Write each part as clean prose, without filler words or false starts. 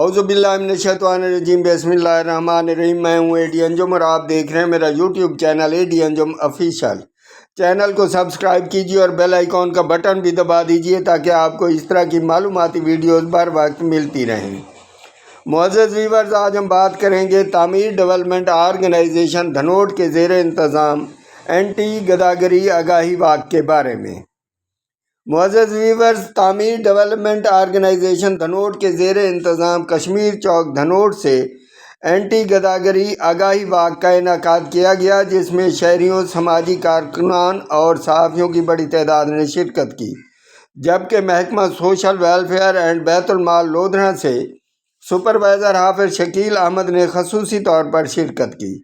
औज़ुबिल्लाहिमिनश्शैतानिर्रजीम बिस्मिल्लाहिर्रहमानिर्रहीम। मैं हूँ एडी अंजुम और आप देख रहे हैं मेरा YouTube channel AD Anjum official. Channel को सब्सक्राइब कीजिए और बेल आइकॉन का बटन भी दबा दीजिए ताकि आपको इस तरह की मालूमाती वीडियोस बर वक्त मिलती रहें। मुअज़्ज़ज़ व्यूअर्स, आज हम बात करेंगे तामीर डेवलपमेंट आर्गेनाइजेशन धनोट के ज़ेर इंतज़ाम एंटी गदागरी आगाही वाक़ के बारे में। मुअज़्ज़ज़ व्यूअर्स, तामीर डेवलपमेंट आर्गेनाइजेशन धनोट के ज़ेर इंतज़ाम कश्मीर चौक धनोट से एंटी गदागरी आगाही वाक़ का इनेकाद किया गया, जिसमें शहरियों, समाजी कारकुनान और सहाफ़ियों की बड़ी तादाद ने शिरकत की, जबकि महकमा सोशल वेलफेयर एंड बैतुल माल लोधरा से सुपरवाइज़र हाफिज़ शकील अहमद ने खसूसी तौर पर शिरकत की।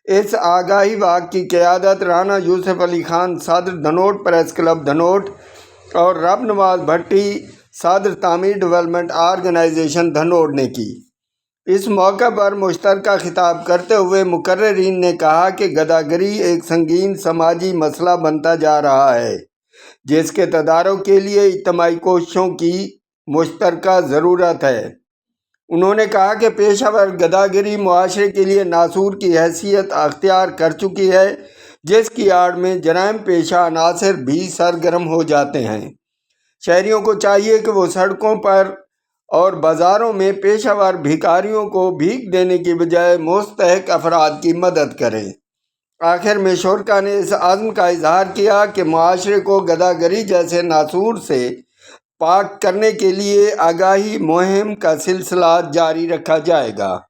इस आगाही वाक़ की क़यादत राना यूसुफ अली खान सदर धनोट प्रेस क्लब धनोट और रब नवाज भट्टी सदर तामीर डेवलपमेंट आर्गेनाइजेशन धनोट ने की। इस मौके पर मुश्तरका खिताब करते हुए मुकर्रिरीन ने कहा कि गदागरी एक संगीन समाजी मसला बनता जा रहा है, जिसके तदारुक के लिए इज्तिमाई कोशिशों की मुश्तरका ज़रूरत है। उन्होंने कहा कि पेशावर गदागरी मुआशरे के लिए नासूर की हैसियत अख्तियार कर चुकी है, जिसकी आड़ में जराइम पेशा अनासर भी सरगर्म हो जाते हैं। शहरियों को चाहिए कि वो सड़कों पर और बाज़ारों में पेशावर भिखारियों को भीख देने की बजाय मुस्तहक अफराद की मदद करें। आखिर में शुरका ने इस आज़म का इजहार किया कि मुआशरे को गदागरी जैसे नासूर से पाक करने के लिए आगाही मुहिम का सिलसिला जारी रखा जाएगा।